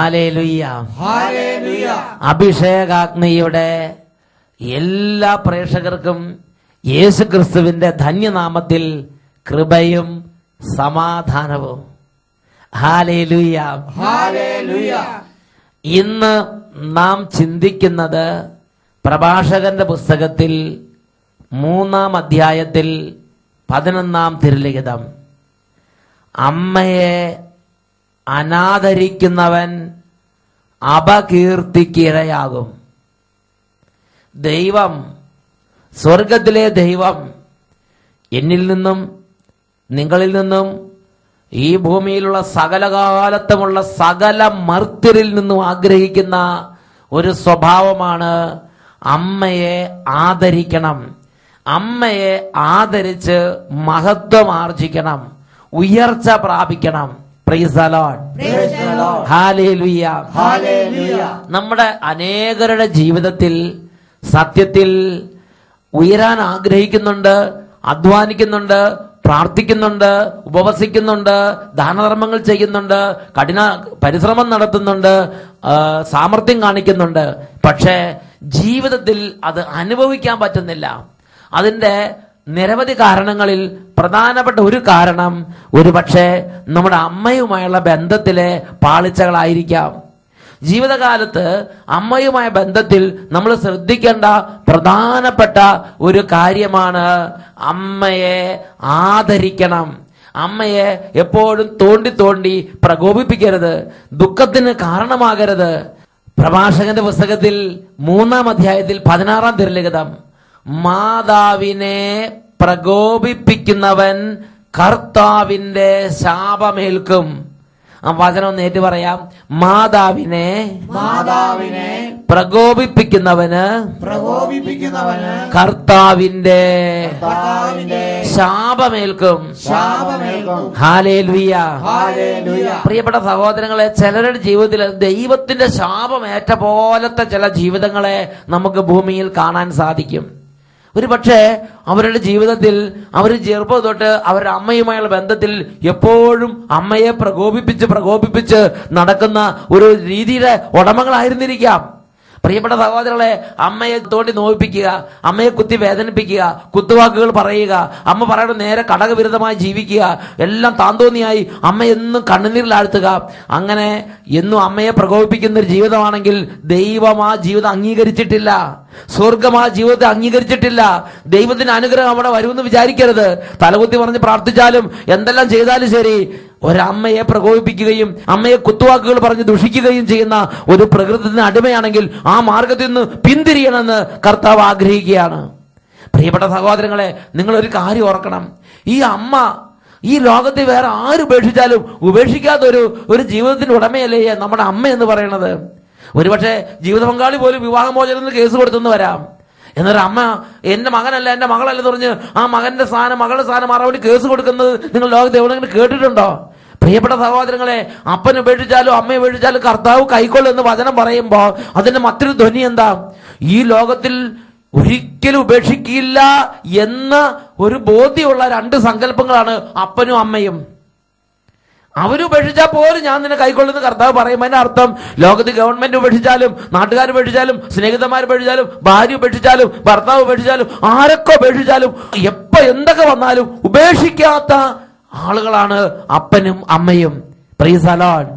Hallelujah, hallelujah. അഭിഷേകാഗ്നിയുടെ എല്ലാ പ്രേക്ഷകർക്കും യേശുക്രിസ്തുവിന്റെ ധന്യനാമത്തിൽ കൃപയും സമാധാനവും. Hallelujah, hallelujah. ഇന്ന് നാം ചിന്തിക്കുന്നത് പ്രഭാഷകന്റെ പുസ്തകത്തിൽ 3-ാം അധ്യായത്തിൽ 11-ാം തിരുലിഖിതം. അമ്മയെ അനാദരിക്കുന്നവൻ അപകീർത്തിക്കിരയാകും. ദൈവം, സ്വർഗത്തിലെ ദൈവം എന്നിൽ നിന്നും നിങ്ങളിൽ നിന്നും ഈ ഭൂമിയിലുള്ള സകലകാലത്തുമുള്ള സകല മർത്യരിൽ നിന്നും ആഗ്രഹിക്കുന്ന ഒരു സ്വഭാവമാണ് അമ്മയെ ആദരിക്കണം. അമ്മയെ ആദരിച്ച് മഹത്വം ആർജിക്കണം, ഉയർച്ച പ്രാപിക്കണം. പ്രൈസ് ദി ലോർഡ്, ഹല്ലേലൂയ, ഹല്ലേലൂയ. നമ്മുടെ അനേകരുടെ ജീവിതത്തിൽ സത്യത്തിൽ ഉയരാൻ ആഗ്രഹിക്കുന്നുണ്ട്, അധ്വാനിക്കുന്നുണ്ട്, പ്രാർത്ഥിക്കുന്നുണ്ട്, ഉപവസിക്കുന്നുണ്ട്, ദാനധർമ്മങ്ങൾ ചെയ്യുന്നുണ്ട്, കഠിന പരിശ്രമം നടത്തുന്നുണ്ട്, സാമർത്ഥ്യം കാണിക്കുന്നുണ്ട്. പക്ഷേ ജീവിതത്തിൽ അത് അനുഭവിക്കാൻ പറ്റുന്നില്ല. അതിന്റെ നിരവധി കാരണങ്ങളിൽ പ്രധാനപ്പെട്ട ഒരു കാരണം ഒരുപക്ഷെ നമ്മുടെ അമ്മയുമായുള്ള ബന്ധത്തിലെ പാളിച്ചകളായിരിക്കാം. ജീവിതകാലത്ത് അമ്മയുമായ ബന്ധത്തിൽ നമ്മൾ ശ്രദ്ധിക്കേണ്ട പ്രധാനപ്പെട്ട ഒരു കാര്യമാണ് അമ്മയെ ആദരിക്കണം. അമ്മയെ എപ്പോഴും തോണ്ടി തോണ്ടി പ്രകോപിപ്പിക്കരുത്, ദുഃഖത്തിന് കാരണമാകരുത്. പ്രഭാഷകന്റെ പുസ്തകത്തിൽ 3-ാം അധ്യായത്തിൽ 16-ാം തിരുലിഖിതം, മാതാവിനെ പ്രകോപിപ്പിക്കുന്നവൻ കർത്താവിന്റെ ശാപമേൽക്കും. ആ വചനം ഒന്ന് ഏറ്റു പറയാം. മാതാവിനെ പ്രകോപിപ്പിക്കുന്നവന് കർത്താവിന്റെ ശാപമേൽക്കും. ഹല്ലേലൂയ. പ്രിയപ്പെട്ട സഹോദരങ്ങളെ, ചിലരുടെ ജീവിതത്തിൽ ദൈവത്തിന്റെ ശാപമേറ്റ പോലത്തെ ചില ജീവിതങ്ങളെ നമുക്ക് ഭൂമിയിൽ കാണാൻ സാധിക്കും. ഒരു പക്ഷേ അവരുടെ ജീവിതത്തിൽ അവർ ചെറുപ്പം തൊട്ട് അവരുടെ അമ്മയുമായുള്ള ബന്ധത്തിൽ എപ്പോഴും അമ്മയെ പ്രകോപിപ്പിച്ച് നടക്കുന്ന ഒരു രീതിയുടെ ഉടമകളായിരുന്നിരിക്കാം. പ്രിയപ്പെട്ട സഹോദരങ്ങളെ, അമ്മയെ തോണ്ടി നോവിപ്പിക്കുക, അമ്മയെ കുത്തി വേദനിപ്പിക്കുക, കുത്തുവാക്കുകൾ പറയുക, അമ്മ പറയുന്ന നേരെ കടകവിരുദ്ധമായി ജീവിക്കുക, എല്ലാം താന്തോന്നിയായി അമ്മ എന്നും കണ്ണുനീരിലാഴ്ത്തുക, അങ്ങനെ എന്നും അമ്മയെ പ്രകോപിപ്പിക്കുന്ന ഒരു ജീവിതമാണെങ്കിൽ ദൈവം ആ ജീവിതം അംഗീകരിച്ചിട്ടില്ല, സ്വർഗം ആ ജീവിതത്തെ അംഗീകരിച്ചിട്ടില്ല. ദൈവത്തിന്റെ അനുഗ്രഹം അവിടെ വരുമെന്ന് വിചാരിക്കരുത്. തലകുത്തി പറഞ്ഞ് പ്രാർത്ഥിച്ചാലും എന്തെല്ലാം ചെയ്താലും ശരി, ഒരമ്മയെ പ്രകോപിപ്പിക്കുകയും അമ്മയെ കുത്തുവാക്കുകൾ പറഞ്ഞ് ദുഷിക്കുകയും ചെയ്യുന്ന ഒരു പ്രകൃതത്തിന് അടിമയാണെങ്കിൽ ആ മാർഗത്തിൽ നിന്ന് പിന്തിരിയണമെന്ന് കർത്താവ് ആഗ്രഹിക്കുകയാണ്. പ്രിയപ്പെട്ട സഹോദരങ്ങളെ, നിങ്ങളൊരു കാര്യം ഓർക്കണം. ഈ അമ്മ ഈ ലോകത്തിൽ വേറെ ആര് ഉപേക്ഷിച്ചാലും ഉപേക്ഷിക്കാത്ത ഒരു ജീവിതത്തിന്റെ ഉടമയല്ലേ നമ്മുടെ അമ്മ എന്ന് പറയുന്നത്. ഒരുപക്ഷെ ജീവിത പങ്കാളി പോലും വിവാഹമോചനത്തിന് കേസ് കൊടുത്തെന്ന് വരാം. എന്നൊരു അമ്മ എന്റെ മകനല്ല, എന്റെ മകളല്ലെന്ന് പറഞ്ഞ് ആ മകന്റെ സ്ഥാനം, മകളുടെ സ്ഥാനം മാറാൻ വേണ്ടി കേസ് കൊടുക്കുന്നത് നിങ്ങൾ ലോകത്ത് എവിടെയെങ്കിലും കേട്ടിട്ടുണ്ടോ? പ്രിയപ്പെട്ട സഹോദരങ്ങളെ, അപ്പൻ ഉപേക്ഷിച്ചാലും അമ്മ ഉപേക്ഷിച്ചാലും കർത്താവ് കൈക്കൊള്ളും എന്ന് വചനം പറയുമ്പോ അതിന്റെ മറ്റൊരു ധ്വനി എന്താ? ഈ ലോകത്തിൽ ഒരിക്കലും ഉപേക്ഷിക്കില്ല എന്ന ഒരു ബോധ്യമുള്ള രണ്ട് സങ്കല്പങ്ങളാണ് അപ്പനും അമ്മയും. അവരുപേക്ഷിച്ചാൽ പോലും ഞാൻ നിന്നെ കൈക്കൊള്ളുന്ന കർത്താവ് പറയും. അതിന്റെ അർത്ഥം ലോകത്ത് ഗവൺമെന്റ് ഉപേക്ഷിച്ചാലും, നാട്ടുകാർ ഉപേക്ഷിച്ചാലും, സ്നേഹിതന്മാർ ഉപേക്ഷിച്ചാലും, ഭാര്യ ഉപേക്ഷിച്ചാലും, ഭർത്താവ് ഉപേക്ഷിച്ചാലും, ആരൊക്കെ ഉപേക്ഷിച്ചാലും, എപ്പോ എന്തൊക്കെ വന്നാലും ഉപേക്ഷിക്കാത്ത ആളുകളാണ് അപ്പനും അമ്മയും. Price the Lord.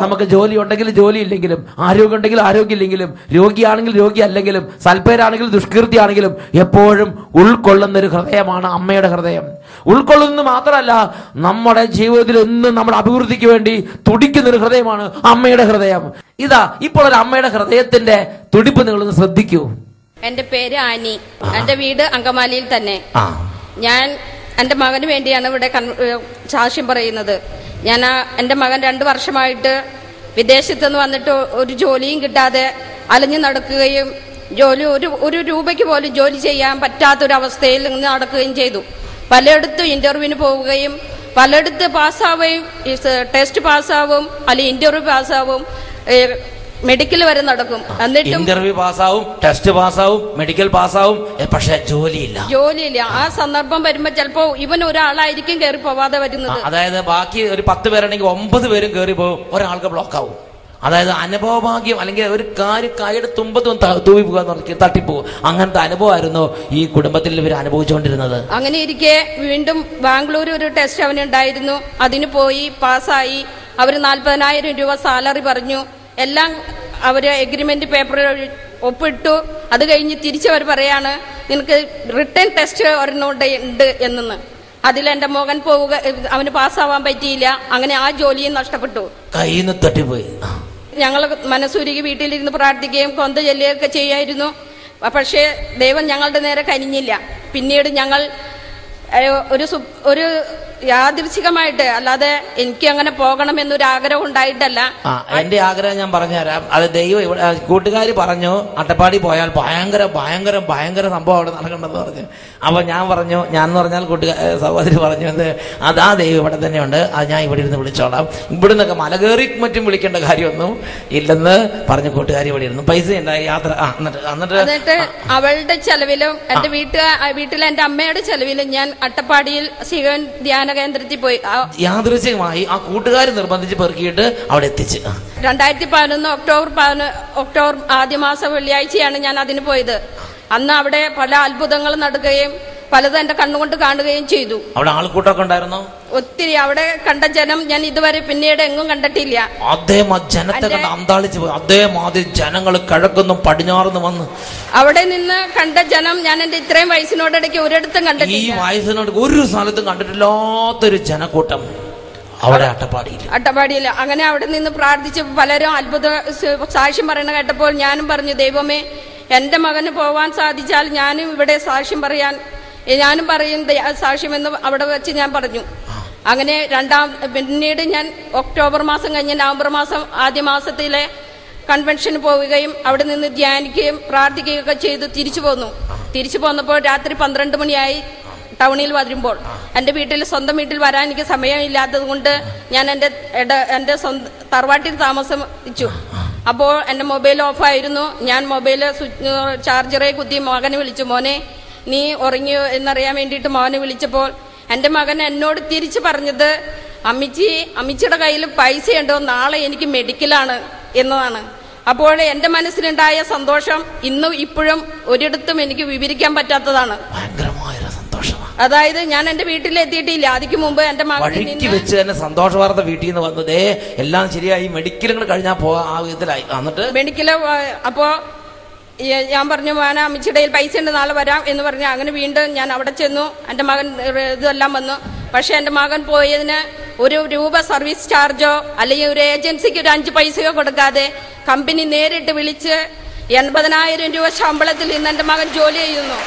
നമുക്ക് ജോലി ഉണ്ടെങ്കിലും ജോലി ഇല്ലെങ്കിലും, ആരോഗ്യം ഉണ്ടെങ്കിലും ആരോഗ്യം ഇല്ലെങ്കിലും, രോഗിയാണെങ്കിലും രോഗി അല്ലെങ്കിലും, സൽപ്പേരാണെങ്കിലും ദുഷ്കീർത്തിയാണെങ്കിലും എപ്പോഴും ഉൾക്കൊള്ളുന്ന ഒരു ഹൃദയമാണ് അമ്മയുടെ ഹൃദയം. ഉൾക്കൊള്ളുന്നത് മാത്രമല്ല, നമ്മുടെ ജീവിതത്തിൽ എന്നും നമ്മുടെ അഭിവൃദ്ധിക്ക് വേണ്ടി തുടിക്കുന്ന ഒരു ഹൃദയമാണ് അമ്മയുടെ ഹൃദയം. ഇതാ ഇപ്പോൾ ഒരു അമ്മയുടെ ഹൃദയത്തിന്റെ തുടിപ്പ് നിങ്ങളൊന്ന് ശ്രദ്ധിക്കൂ. എന്റെ പേര് ആനി. എന്റെ വീട് അങ്കമാലിയിൽ തന്നെ. ഞാൻ എന്റെ മകന് വേണ്ടിയാണ് ഇവിടെ സാക്ഷ്യം പറയുന്നത്. ഞാൻ എന്റെ മകൻ 2 വർഷമായിട്ട് വിദേശത്തുനിന്ന് വന്നിട്ട് ഒരു ജോലിയും കിട്ടാതെ അലഞ്ഞു നടക്കുകയും ഒരു രൂപയ്ക്ക് പോലും ജോലി ചെയ്യാൻ പറ്റാത്തൊരവസ്ഥയിൽ നിന്ന് നടക്കുകയും ചെയ്തു. പലയിടത്തും ഇന്റർവ്യൂവിന് പോവുകയും പലയിടത്ത് പാസ്സാവുകയും, ടെസ്റ്റ് പാസ്സാവും, അല്ലെങ്കിൽ ഇന്റർവ്യൂ പാസ്സാവും, മെഡിക്കൽ വരെ നടക്കും. എന്നിട്ടും ഇന്റർവ്യൂ പാസ്സാവും, ടെസ്റ്റ് പാസ്സാവും, മെഡിക്കൽ പാസ്സാവും, പക്ഷെ ജോലിയില്ല. ആ സന്ദർഭം വരുമ്പോ ചിലപ്പോ ഇവൻ ഒരാളായിരിക്കും കയറി പോവാതെ വരുന്നത്. അതായത് ബാക്കി ഒരു 10 പേരുണ്ടെങ്കിൽ 9 പേരും കയറി പോകും, ഒരാൾക്ക് ബ്ലോക്ക് ആവും. അതായത് അനുഭവഭാഗ്യം, അല്ലെങ്കിൽ ഒരു കാര്യം കൈയുടെ തുമ്പത്തും തൂവി പോകുക എന്ന് പറഞ്ഞാൽ തട്ടിപ്പോകും. അങ്ങനത്തെ അനുഭവമായിരുന്നു ഈ കുടുംബത്തിൽ ഇവർ അനുഭവിച്ചുകൊണ്ടിരുന്നത്. അങ്ങനെ ഇരിക്കെ വീണ്ടും ബാംഗ്ലൂർ ഒരു ടെസ്റ്റ് അവനുണ്ടായിരുന്നു. അതിന് പോയി പാസ്സായി. അവർ 40,000 രൂപ സാലറി പറഞ്ഞു. എല്ലാം അവര് എഗ്രിമെന്റ് പേപ്പറിൽ ഒപ്പിട്ടു. അത് കഴിഞ്ഞ് തിരിച്ചവർ പറയാണ്, നിനക്ക് റിട്ടേൺ ടെസ്റ്റ് ഒരെണ്ണം ഉണ്ട് എന്നു. അതിൽ എന്റെ മകൻ പോവുക, അവന് പാസ്സാവാൻ പറ്റിയില്ല. അങ്ങനെ ആ ജോലിയും നഷ്ടപ്പെട്ടു, കയ്യിൽ നിന്ന് തട്ടിപ്പോയി. ഞങ്ങൾ മനസ്സുരുകി വീട്ടിലിരുന്ന് പ്രാർത്ഥിക്കുകയും കൊന്ത ചൊല്ലുകയൊക്കെ ചെയ്യായിരുന്നു. പക്ഷേ ദൈവം ഞങ്ങളുടെ നേരെ കനിഞ്ഞില്ല. പിന്നീട് ഞങ്ങൾ ഒരു യാദൃച്ഛികമായിട്ട്, അല്ലാതെ എനിക്ക് അങ്ങനെ പോകണമെന്നൊരു ആഗ്രഹം ഉണ്ടായിട്ടല്ല. എന്റെ ആഗ്രഹം ഞാൻ പറഞ്ഞുതരാം. അത് ദൈവം കൂട്ടുകാരി പറഞ്ഞു അട്ടപ്പാടി പോയാൽ ഭയങ്കര ഭയങ്കര ഭയങ്കര സംഭവം അവിടെ നടക്കണമെന്ന് പറഞ്ഞു. അപ്പൊ ഞാൻ പറഞ്ഞു, ഞാൻ എന്ന് പറഞ്ഞാൽ സഹോദരി പറഞ്ഞു, അതാ ദൈവം ഇവിടെ തന്നെയുണ്ട്, അത് ഞാൻ ഇവിടെ ഇരുന്ന് വിളിച്ചോളാം, ഇവിടെ നിന്നൊക്കെ മല കയറി മറ്റും വിളിക്കേണ്ട കാര്യമൊന്നും ഇല്ലെന്ന് പറഞ്ഞു. കൂട്ടുകാരി ഇവിടെ ഇരുന്നു, പൈസ ഉണ്ടായി യാത്ര. എന്നിട്ട് അവളുടെ ചെലവിലും എന്റെ വീട്ടിലെ എന്റെ അമ്മയുടെ ചെലവിലും ഞാൻ അട്ടപ്പാടിയിൽ ശിവൻ ധ്യാന കേന്ദ്രത്തിൽ പോയി. യാദൃശ്ചികമായി ആ കൂട്ടുകാർ നിർബന്ധിച്ച് പെറുക്കിയിട്ട് അവിടെ എത്തിച്ച്. 2011 ഒക്ടോബർ ആദ്യ മാസം വെള്ളിയാഴ്ചയാണ് ഞാൻ അതിന് പോയത്. അന്ന് അവിടെ പല അത്ഭുതങ്ങളും നടക്കുകയും പലതും എന്റെ കണ്ണുകൊണ്ട് കാണുകയും ചെയ്തു. അവിടെ ആൾക്കൂട്ടമൊക്കെ ഉണ്ടായിരുന്നു ഒത്തിരി. അവിടെ കണ്ട ജനം ഞാൻ ഇതുവരെ പിന്നീട് എങ്ങും കണ്ടിട്ടില്ല. ജനത്തെ കണ്ട് അന്താളിച്ചു പോയി. അതേമാതിരി ജനങ്ങൾ കിഴക്കുന്നും പടിഞ്ഞാറുന്നും വന്ന് അവിടെ നിന്ന് കണ്ട ജനം ഞാൻ എന്റെ ഇത്രയും വയസ്സിനോടിടയ്ക്ക് ഒരിടത്തും കണ്ടിട്ടില്ല. ഈ വയസ്സിനോട് ഒരു സ്ഥലത്തും കണ്ടിട്ടില്ലാത്തൊരു ജനക്കൂട്ടം അവിടെ അട്ടപ്പാടിയിൽ. അങ്ങനെ അവിടെ നിന്ന് പ്രാർത്ഥിച്ച് പലരും അത്ഭുത സാക്ഷ്യം പറയുന്ന കേട്ടപ്പോൾ ഞാനും പറഞ്ഞു, ദൈവമേ, എന്റെ മകന് പോവാൻ സാധിച്ചാൽ ഞാനും ഇവിടെ സാക്ഷ്യം പറയാൻ, ഞാനും പറയും സാക്ഷ്യമെന്ന് അവിടെ വെച്ച് ഞാൻ പറഞ്ഞു. അങ്ങനെ പിന്നീട് ഞാൻ ഒക്ടോബർ മാസം കഴിഞ്ഞ് നവംബർ മാസം ആദ്യ മാസത്തിലെ കൺവെൻഷന് പോവുകയും അവിടെ നിന്ന് ധ്യാനിക്കുകയും പ്രാർത്ഥിക്കുകയൊക്കെ ചെയ്ത് തിരിച്ചു പോന്നപ്പോൾ രാത്രി 12 മണിയായി. ടൗണിൽ വരുമ്പോൾ എന്റെ സ്വന്തം വീട്ടിൽ വരാൻ എനിക്ക് സമയമില്ലാത്തത് കൊണ്ട് ഞാൻ എന്റെ തറവാട്ടിൽ താമസിച്ചു. അപ്പോൾ എന്റെ മൊബൈൽ ഓഫായിരുന്നു. ഞാൻ മൊബൈല് ചാർജറെ കുത്തി മകനെ വിളിച്ചു. മോനെ, നീ ഉറങ്ങിയോ എന്നറിയാൻ വേണ്ടിയിട്ട് മോനെ വിളിച്ചപ്പോൾ എന്റെ മകൻ എന്നോട് തിരിച്ചു പറഞ്ഞത്, അമ്മിച്ചിയുടെ കയ്യിൽ പൈസയുണ്ടോ, നാളെ എനിക്ക് മെഡിക്കലാണ് എന്നതാണ്. അപ്പോൾ എന്റെ മനസ്സിലുണ്ടായ സന്തോഷം ഇപ്പോഴും ഒരിടത്തും എനിക്ക് വിവരിക്കാൻ പറ്റാത്തതാണ്. അതായത് ഞാൻ എന്റെ വീട്ടിലെത്തിയിട്ടില്ല. അതിക്ക് മുമ്പ് എന്റെ മകൻ വെച്ച് തന്നെ സന്തോഷ വാർത്ത വീട്ടിൽ നിന്ന് വന്നതേ എല്ലാം ശരിയായി, മെഡിക്കലുകൾ കഴിഞ്ഞാൽ പോകാൻ ആ വിധത്തിലായി. എന്നിട്ട് മെഡിക്കല് അപ്പോ ഞാൻ പറഞ്ഞു, മോനെ, അമ്മച്ചിയുടെ പൈസ ഉണ്ട്, നാളെ വരാം എന്ന് പറഞ്ഞു. അങ്ങനെ വീണ്ടും ഞാൻ അവിടെ ചെന്നു. എന്റെ മകൻ ഇതെല്ലാം വന്നു. പക്ഷെ എന്റെ മകൻ പോയതിന് ₹1 സർവീസ് ചാർജോ അല്ലെങ്കിൽ ഒരു ഏജൻസിക്ക് ഒരു 5 പൈസയോ കൊടുക്കാതെ കമ്പനി നേരിട്ട് വിളിച്ച് 80,000 രൂപ ശമ്പളത്തിൽ ഇന്ന് എന്റെ മകൻ ജോലി ചെയ്യുന്നു.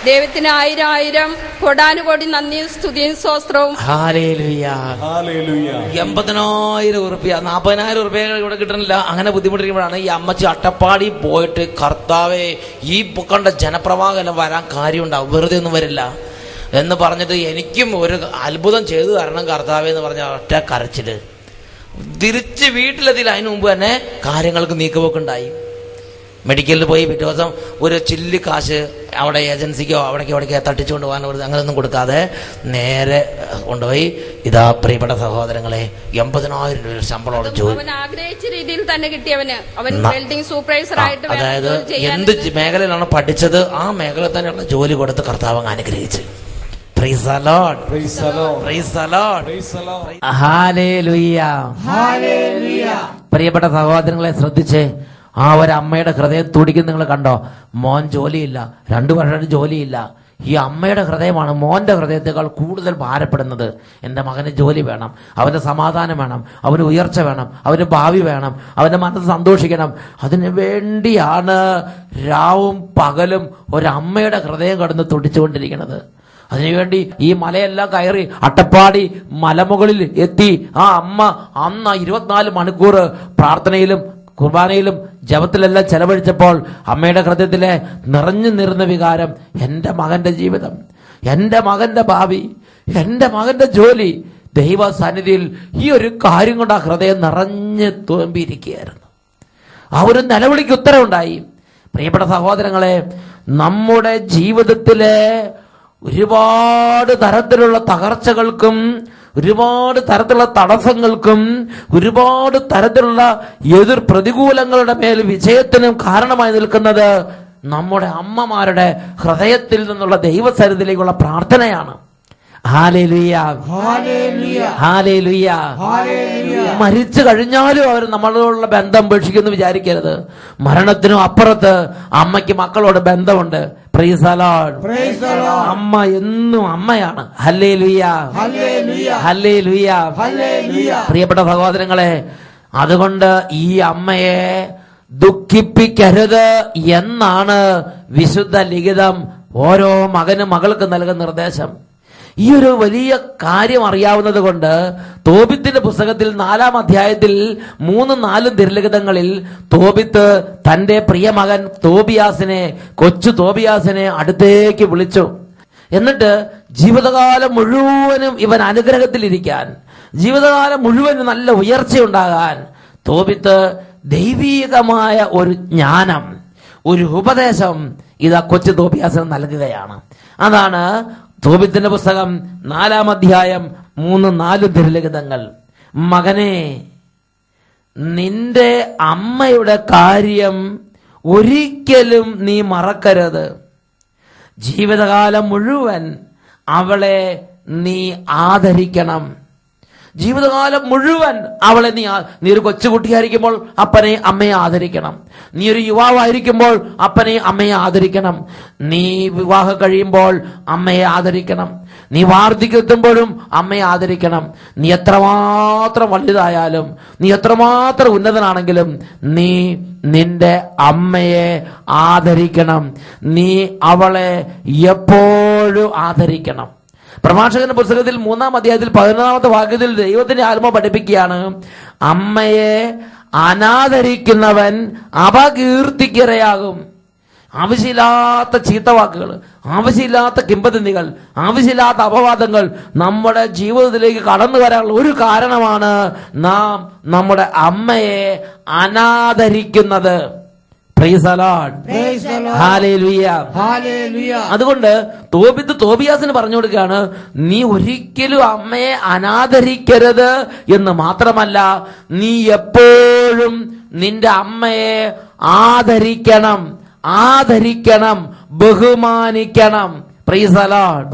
ദൈവത്തിന് 1000 കോടാനുകോടി നന്ദി, സ്തുതിയും സ്തോത്രവും. 80,000 ഉറുപ്പ്യ 40,000 ഉറുപ്പ്യ ഇവിടെ കിട്ടണില്ല. അങ്ങനെ ബുദ്ധിമുട്ടിരിക്കുമ്പോഴാണ് ഈ അമ്മച്ചി അട്ടപ്പാടി പോയിട്ട്, കർത്താവേ, ഈ കണ്ട ജനപ്രവാഹം വരാൻ കാര്യമുണ്ടാവും, വെറുതെ ഒന്നും വരില്ല എന്ന് പറഞ്ഞിട്ട് എനിക്കും ഒരു അത്ഭുതം ചെയ്തു തരണം കർത്താവേ എന്ന് പറഞ്ഞ ഒറ്റ കരച്ചില്. തിരിച്ച് വീട്ടിലെത്തിയില്ല. അതിനു മുമ്പ് തന്നെ കാര്യങ്ങൾക്ക് നീക്കുപോക്കുണ്ടായി. മെഡിക്കലിൽ പോയി പിറ്റേ ദിവസം ഒരു ചില്ലി കാശ് അവിടെ ഏജൻസിക്കോ അവിടേക്കോ തട്ടിച്ചുകൊണ്ട് പോകാൻ അങ്ങനെയൊന്നും കൊടുക്കാതെ നേരെ കൊണ്ടുപോയി, ഇതാ പ്രിയപ്പെട്ട സഹോദരങ്ങളെ, 80,000 രൂപ ശമ്പളമുള്ള ജോലി. ആഗ്രഹിച്ച രീതിയിൽ തന്നെ കിട്ടിയവന്. അവൻ വെൽഡിംഗ് സൂപ്പർവൈസർ ആയിട്ട്, അതായത് എന്ത് മേഖലയിലാണ് പഠിച്ചത് ആ മേഖല തന്നെയുള്ള ജോലി കൊടുത്ത് കർത്താവ് അനുഗ്രഹിച്ചു. Praise the Lord. Praise the Lord. Praise the Lord. Praise the Lord. Hallelujah. Hallelujah. പ്രിയപ്പെട്ട സഹോദരങ്ങളെ ശ്രദ്ധിച്ചേ, ആ ഒരു അമ്മയുടെ ഹൃദയം തുടിക്കുന്ന നിങ്ങൾ കണ്ടോ? മോൻ ജോലിയില്ല, 2 വർഷമായിട്ട് ജോലിയില്ല. ഈ അമ്മയുടെ ഹൃദയമാണ് മോന്റെ ഹൃദയത്തെക്കാൾ കൂടുതൽ ഭാരപ്പെടുന്നത്. എൻ്റെ മകന് ജോലി വേണം, അവന് സമാധാനം വേണം, അവന് ഉയർച്ച വേണം, അവന് ഭാവി വേണം, അവന്റെ മനസ്സ് സന്തോഷിക്കണം. അതിനു വേണ്ടിയാണ് രാവും പകലും ഒരമ്മയുടെ ഹൃദയം കടന്ന് തുടിച്ചുകൊണ്ടിരിക്കുന്നത്. അതിനുവേണ്ടി ഈ മലയെല്ലാം കയറി അട്ടപ്പാടി മലമുകളിൽ എത്തി ആ അമ്മ അന്ന് 24 മണിക്കൂർ പ്രാർത്ഥനയിലും കുർബാനയിലും ജപത്തിലെല്ലാം ചെലവഴിച്ചപ്പോൾ അമ്മയുടെ ഹൃദയത്തിലെ നിറഞ്ഞു നിറഞ്ഞ വികാരം, എൻ്റെ മകന്റെ ജീവിതം, എൻ്റെ മകന്റെ ഭാവി, എൻ്റെ മകന്റെ ജോലി, ദൈവ സന്നിധിയിൽ ഈ ഒരു കാര്യം കൊണ്ട് ആ ഹൃദയം നിറഞ്ഞ് തുമ്പിയിരിക്കുകയായിരുന്നു. ആ ഒരു നിലവിളിക്ക് ഉത്തരവുണ്ടായി. പ്രിയപ്പെട്ട സഹോദരങ്ങളെ, നമ്മുടെ ജീവിതത്തിലെ ഒരുപാട് തരത്തിലുള്ള തകർച്ചകൾക്കും ഒരുപാട് തരത്തിലുള്ള തടസ്സങ്ങൾക്കും ഒരുപാട് തരത്തിലുള്ള എതിർ പ്രതികൂലങ്ങളുടെ മേൽ വിജയത്തിനും കാരണമായി നിൽക്കുന്നത് നമ്മുടെ അമ്മമാരുടെ ഹൃദയത്തിൽ നിന്നുള്ള ദൈവസന്നിധിയിലേക്കുള്ള പ്രാർത്ഥനയാണ്. Hallelujah, hallelujah. മരിച്ചു കഴിഞ്ഞാലും അവർ നമ്മളോടുള്ള ബന്ധം ഉപേക്ഷിക്കുന്നു വിചാരിക്കരുത്. മരണത്തിനും അപ്പുറത്ത് അമ്മയ്ക്ക് മക്കളോട് ബന്ധമുണ്ട്. Price the Lord. അമ്മ എന്നും അമ്മയാണ്. Hallelujah, hallelujah. പ്രിയപ്പെട്ട സഹോദരങ്ങളെ, അതുകൊണ്ട് ഈ അമ്മയെ ദുഃഖിപ്പിക്കരുത് എന്നാണ് വിശുദ്ധ ലിഖിതം ഓരോ മകനും മകൾക്ക് നൽകുന്ന നിർദ്ദേശം. ഈ ഒരു വലിയ കാര്യം അറിയാവുന്നത് കൊണ്ട് തോബിത്തിന്റെ പുസ്തകത്തിൽ 4-ാം അധ്യായത്തിൽ 3-4 തിരുലിഖിതങ്ങളിൽ തോബിത്ത് തന്റെ പ്രിയ മകൻ കൊച്ചു തോബിയാസിനെ അടുത്തേക്ക് വിളിച്ചു. എന്നിട്ട് ജീവിതകാലം മുഴുവനും ഇവൻ അനുഗ്രഹത്തിലിരിക്കാൻ, ജീവിതകാലം മുഴുവനും നല്ല ഉയർച്ചയുണ്ടാകാൻ തോബിത്ത് ദൈവീകമായ ഒരു ജ്ഞാനം, ഒരു ഉപദേശം ഇതാ കൊച്ചു തോബിയാസിന് നൽകുകയാണ്. അതാണ് തോബിത്തിന്റെ പുസ്തകം 4-ാം അധ്യായം 3-4 തിരുലിഖിതങ്ങൾ. മകനെ, നിന്റെ അമ്മയുടെ കാര്യം ഒരിക്കലും നീ മറക്കരുത്. ജീവിതകാലം മുഴുവൻ അവളെ നീ ആദരിക്കണം. ജീവിതകാലം മുഴുവൻ അവളെ നീ ഒരു കൊച്ചുകുട്ടിയായിരിക്കുമ്പോൾ അപ്പനെ അമ്മയെ ആദരിക്കണം. നീ ഒരു യുവാവായിരിക്കുമ്പോൾ അപ്പനെ അമ്മയെ ആദരിക്കണം. നീ വിവാഹം കഴിയുമ്പോൾ അമ്മയെ ആദരിക്കണം. നീ വാർദ്ധക്യമെത്തുമ്പോഴും അമ്മയെ ആദരിക്കണം. നീ എത്രമാത്രം വലുതായാലും, നീ എത്രമാത്രം ഉന്നതനാണെങ്കിലും നീ നിന്റെ അമ്മയെ ആദരിക്കണം. നീ അവളെ എപ്പോഴും ആദരിക്കണം. പ്രഭാഷകന്റെ പുസ്തകത്തിൽ 3-ാം അധ്യായത്തിൽ 11-ാമത്തെ വാക്യത്തിൽ ദൈവത്തിന്റെ ആത്മ പഠിപ്പിക്കുകയാണ്, അമ്മയെ അനാദരിക്കുന്നവൻ അപകീർത്തിക്കിരയാകും. ആവശ്യമില്ലാത്ത ചീത്തവാക്കുകൾ, ആവശ്യമില്ലാത്ത കിംവദന്തികൾ, ആവശ്യമില്ലാത്ത അപവാദങ്ങൾ നമ്മുടെ ജീവിതത്തിലേക്ക് കടന്നു വരാനുള്ള ഒരു കാരണമാണ് നാം നമ്മുടെ അമ്മയെ അനാദരിക്കുന്നത്. പ്രൈസ് ദി ലോർഡ്, ഹല്ലേലൂയ. അതുകൊണ്ട് തോബിയാസിന് പറഞ്ഞു കൊടുക്കുകയാണ്, നീ ഒരിക്കലും അമ്മയെ അനാദരിക്കരുത് എന്ന് മാത്രമല്ല, നീ എപ്പോഴും നിന്റെ അമ്മയെ ആദരിക്കണം, ബഹുമാനിക്കണം. Price the Lord.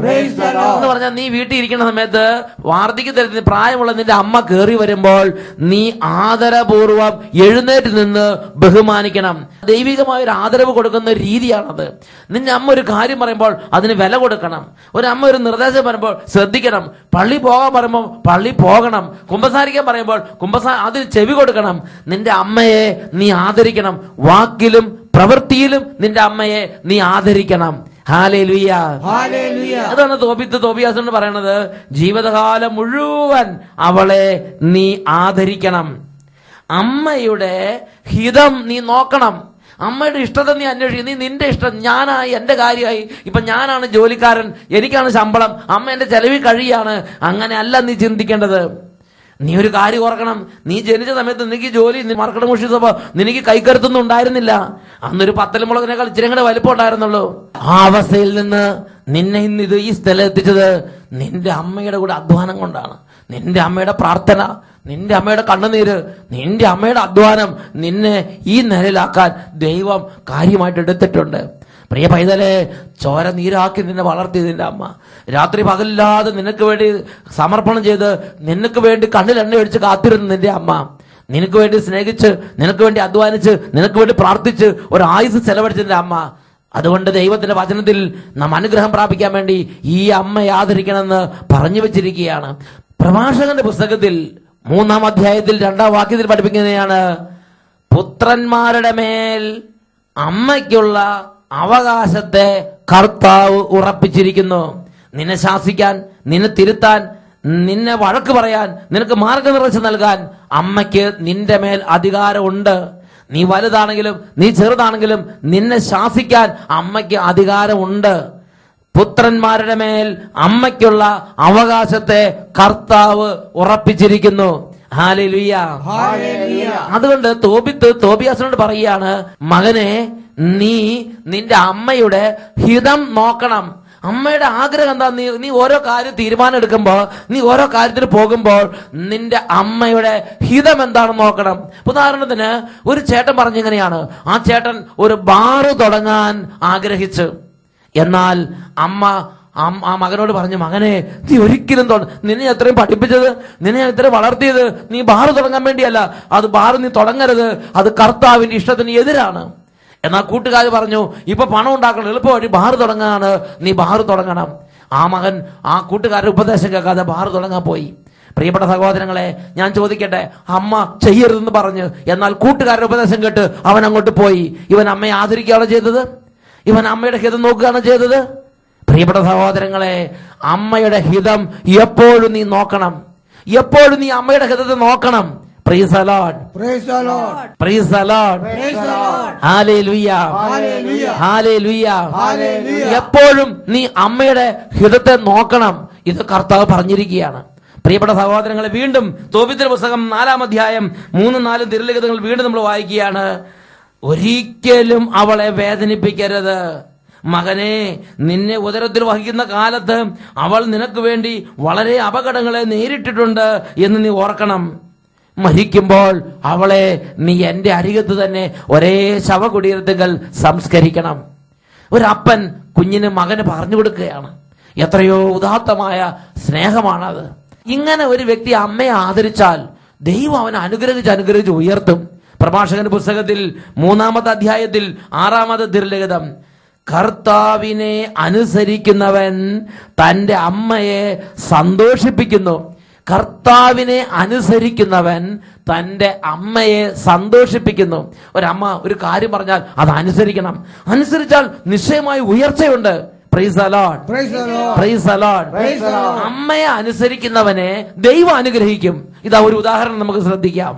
എന്ന് പറഞ്ഞാൽ നീ വീട്ടിൽ ഇരിക്കുന്ന സമയത്ത് വാർദ്ധക്യത്തിൽ പ്രായമുള്ള നിന്റെ അമ്മ കയറി വരുമ്പോൾ നീ ആദരപൂർവം എഴുന്നേറ്റ് നിന്ന് ബഹുമാനിക്കണം. ദൈവികമായ ഒരു ആദരവ് കൊടുക്കുന്ന ഒരു രീതിയാണത്. നിന്റെ അമ്മ ഒരു കാര്യം പറയുമ്പോൾ അതിന് വില കൊടുക്കണം. ഒരു അമ്മ ഒരു നിർദ്ദേശം പറയുമ്പോൾ ശ്രദ്ധിക്കണം. പള്ളി പോകാൻ പറയുമ്പോൾ പള്ളി പോകണം. കുമ്പസാരിക്കാൻ പറയുമ്പോൾ അതിന് ചെവി കൊടുക്കണം. നിന്റെ അമ്മയെ നീ ആദരിക്കണം. വാക്കിലും പ്രവൃത്തിയിലും നിന്റെ അമ്മയെ നീ ആദരിക്കണം. ഹല്ലേലൂയ. അതാണ് തോബിയാസിനോട് പറയണത്. ജീവിതകാലം മുഴുവൻ അവളെ നീ ആദരിക്കണം. അമ്മയുടെ ഹിതം നീ നോക്കണം. അമ്മയുടെ ഇഷ്ടത്തെ നീ അന്വേഷിക്കും. നീ നിന്റെ ഇഷ്ടം, ഞാനായി, എന്റെ കാര്യമായി, ഇപ്പൊ ഞാനാണ് ജോലിക്കാരൻ, എനിക്കാണ് ശമ്പളം, അമ്മ എന്റെ ചെലവിൽ കഴിയാണ്, അങ്ങനെ അല്ല നീ ചിന്തിക്കേണ്ടത്. നീ ഒരു കാര്യം ഓർക്കണം, നീ ജനിച്ച സമയത്ത് നിനക്ക് ജോലി മർക്കട മുഷിച്ചപ്പോ നിനക്ക് കൈക്കരുത്തൊന്നും ഉണ്ടായിരുന്നില്ല. അന്നൊരു പത്തലമുളകിനേക്കാൾ ഇച്ചിരി കൂടെ വലിപ്പം ഉണ്ടായിരുന്നുള്ളൂ. ആ അവസ്ഥയിൽ നിന്ന് നിന്നെ ഇന്ന് ഈ സ്ഥലം എത്തിച്ചത് നിന്റെ അമ്മയുടെ കൂടെ അധ്വാനം കൊണ്ടാണ്. നിന്റെ അമ്മയുടെ പ്രാർത്ഥന, നിന്റെ അമ്മയുടെ കണ്ണുനീര്, നിന്റെ അമ്മയുടെ അധ്വാനം നിന്നെ ഈ നിലയിലാക്കാൻ ദൈവം കാര്യമായിട്ട് എടുത്തിട്ടുണ്ട്. പ്രിയ പൈതലെ, ചോര നീരാക്കി നിന്നെ വളർത്തി നിന്റെ അമ്മ. രാത്രി പകലില്ലാതെ നിനക്ക് വേണ്ടി സമർപ്പണം ചെയ്ത് നിനക്ക് വേണ്ടി കണ്ണിൽ എണ്ണ ഒഴിച്ച് കാത്തിരുന്നു നിന്റെ അമ്മ. നിനക്ക് വേണ്ടി സ്നേഹിച്ച്, നിനക്ക് വേണ്ടി അധ്വാനിച്ച്, നിനക്ക് വേണ്ടി പ്രാർത്ഥിച്ച് ഒരു ആയുസ് ചെലവഴിച്ചതിന്റെ അമ്മ. അതുകൊണ്ട് ദൈവത്തിന്റെ വചനത്തിൽ നാം അനുഗ്രഹം പ്രാപിക്കാൻ വേണ്ടി ഈ അമ്മയെ ആദരിക്കണമെന്ന് പറഞ്ഞു വെച്ചിരിക്കുകയാണ്. പ്രഭാഷകന്റെ പുസ്തകത്തിൽ 3-ാം അധ്യായത്തിൽ 2-ാം വാക്യത്തിൽ പഠിപ്പിക്കുന്നതാണ്, പുത്രന്മാരുടെ മേൽ അമ്മയ്ക്കുള്ള അവകാശത്തെ കർത്താവ് ഉറപ്പിച്ചിരിക്കുന്നു. നിന്നെ ശാസിക്കാൻ, നിന്നെ തിരുത്താൻ, നിന്നെ വഴക്ക് പറയാൻ, നിനക്ക് മാർഗനിർദ്ദേശം നൽകാൻ അമ്മയ്ക്ക് നിന്റെ മേൽ അധികാരമുണ്ട്. നീ വലുതാണെങ്കിലും നീ ചെറുതാണെങ്കിലും നിന്നെ ശാസിക്കാൻ അമ്മയ്ക്ക് അധികാരമുണ്ട്. പുത്രന്മാരുടെ മേൽ അമ്മയ്ക്കുള്ള അവകാശത്തെ കർത്താവ് ഉറപ്പിച്ചിരിക്കുന്നു. ഹല്ലേലൂയ. അതുകൊണ്ട് തോബിയാസിനോട് പറയുകയാണ്, മകനെ, നീ നിന്റെ അമ്മയുടെ ഹിതം നോക്കണം. അമ്മയുടെ ആഗ്രഹം എന്താ? നീ ഓരോ കാര്യം തീരുമാനം എടുക്കുമ്പോൾ, നീ ഓരോ കാര്യത്തിന് പോകുമ്പോൾ നിന്റെ അമ്മയുടെ ഹിതം എന്താണെന്ന് നോക്കണം. ഉദാഹരണത്തിന് ഒരു ചേട്ടൻ പറഞ്ഞിങ്ങനെയാണ്, ആ ചേട്ടൻ ഒരു ബാറ് തുടങ്ങാൻ ആഗ്രഹിച്ചു. എന്നാൽ അമ്മ ആ മകനോട് പറഞ്ഞു, മകനെ നീ ഒരിക്കലും നിന്നെ എത്രയും പഠിപ്പിച്ചത്, നിന്നെ എത്രയും വളർത്തിയത് നീ ബാറ് തുടങ്ങാൻ വേണ്ടിയല്ല. അത് ബാറ് നീ തുടങ്ങരുത്, അത് കർത്താവിന്റെ ഇഷ്ടത്തിന് എതിരാണ്. എന്നാൽ കൂട്ടുകാർ പറഞ്ഞു, ഇപ്പൊ പണം ഉണ്ടാക്കണം, എളുപ്പ വഴി ബാറ് തുടങ്ങാനാണ്, നീ ബാറ് തുടങ്ങണം. ആ മകൻ ആ കൂട്ടുകാരുടെ ഉപദേശം കേൾക്കാതെ ബാറ് തുടങ്ങാൻ പോയി. പ്രിയപ്പെട്ട സഹോദരങ്ങളെ, ഞാൻ ചോദിക്കട്ടെ, അമ്മ ചെയ്യരുതെന്ന് പറഞ്ഞു, എന്നാൽ കൂട്ടുകാരുടെ ഉപദേശം കേട്ട് അവൻ അങ്ങോട്ട് പോയി. ഇവൻ അമ്മയെ ആദരിക്കുകയാണ് ചെയ്തത്? ഇവൻ അമ്മയുടെ ഹിതം നോക്കുകയാണ് ചെയ്തത്? പ്രിയപ്പെട്ട സഹോദരങ്ങളെ, അമ്മയുടെ ഹിതം എപ്പോഴും നീ നോക്കണം. എപ്പോഴും നീ അമ്മയുടെ ഹിതത്തെ നോക്കണം. Praise the Lord. Praise the Lord. Praise the Lord. Praise the Lord. Hallelujah. Hallelujah. Hallelujah. Hallelujah. എപ്പോഴും നീ അമ്മയുടെ ഹിതത്തെ നോക്കണം. ഇത് കർത്താവ് പറഞ്ഞിരിക്കുകയാണ്. പ്രിയപ്പെട്ട സഹോദരങ്ങളെ, വീണ്ടും തോബിത്തിന്റെ പുസ്തകം 4-ാം അധ്യായം 3-4 തിരുലിഖിതങ്ങൾ വീണ്ടും നമ്മൾ വായിക്കുകയാണ്. ഒരിക്കലും അവളെ വേദനിപ്പിക്കരുത്. മകനെ, നിന്നെ ഉദരത്തിൽ വഹിക്കുന്ന കാലത്ത് അവൾ നിനക്ക് വേണ്ടി വളരെ അപകടങ്ങളെ നേരിട്ടിട്ടുണ്ട് എന്ന് നീ ഓർക്കണം. മരിക്കുമ്പോൾ അവളെ നീ എന്റെ അരികത്ത് തന്നെ ഒരേ ശവകുടീരത്തിൽ സംസ്കരിക്കണം. ഒരപ്പൻ കുഞ്ഞിന് മകന് പറഞ്ഞു കൊടുക്കുകയാണ്. എത്രയോ ഉദാത്തമായ സ്നേഹമാണത്. ഇങ്ങനെ ഒരു വ്യക്തി അമ്മയെ ആദരിച്ചാൽ ദൈവം അവനെ അനുഗ്രഹിച്ച് ഉയർത്തും. പ്രഭാഷകന്റെ പുസ്തകത്തിൽ 3-ാമത്തെ അധ്യായത്തിൽ 6-ാമത്തെ തിരുലിഖിതം, കർത്താവിനെ അനുസരിക്കുന്നവൻ തന്റെ അമ്മയെ സന്തോഷിപ്പിക്കുന്നു. കർത്താവിനെ അനുസരിക്കുന്നവൻ തന്റെ അമ്മയെ സന്തോഷിപ്പിക്കുന്നു. ഒരമ്മ ഒരു കാര്യം പറഞ്ഞാൽ അത് അനുസരിക്കണം. അനുസരിച്ചാൽ നിശ്ചയമായി ഉയർച്ചയുണ്ട്. Praise the Lord. Praise the Lord. Praise the Lord. Praise the Lord. അമ്മയെ അനുസരിക്കുന്നവനെ ദൈവം അനുഗ്രഹിക്കും. ഇതാ ഒരു ഉദാഹരണം നമുക്ക് ശ്രദ്ധിക്കാം.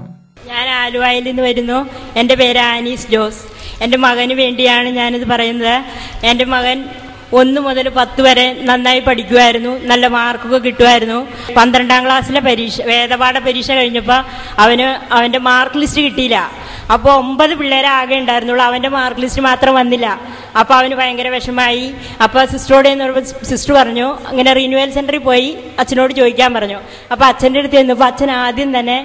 ഞാൻ ആലുവായിൽ നിന്ന് വരുന്നു. എൻ്റെ പേര് ആനീസ് ജോസ്. എൻ്റെ മകന് വേണ്ടിയാണ് ഞാനിത് പറയുന്നത്. എൻ്റെ മകൻ 1 മുതൽ 10 വരെ നന്നായി പഠിക്കുമായിരുന്നു, നല്ല മാർക്കൊക്കെ കിട്ടുമായിരുന്നു. 12ാം ക്ലാസ്സിലെ വേദപാഠ പരീക്ഷ കഴിഞ്ഞപ്പോൾ അവൻ്റെ മാർക്ക് ലിസ്റ്റ് കിട്ടിയില്ല. അപ്പോൾ 9 പിള്ളേരെ ആകെ ഉണ്ടായിരുന്നുള്ളൂ, അവൻ്റെ മാർക്ക് ലിസ്റ്റ് മാത്രം വന്നില്ല. അപ്പോൾ അവന് ഭയങ്കര വിഷമായി. അപ്പോൾ സിസ്റ്ററോട് സിസ്റ്റർ പറഞ്ഞു, അങ്ങനെ റിന്യൂവൽ സെന്ററിൽ പോയി അച്ഛനോട് ചോദിക്കാൻ പറഞ്ഞു. അപ്പോൾ അച്ഛൻ്റെ അടുത്ത് ചെന്നപ്പോൾ അച്ഛൻ ആദ്യം തന്നെ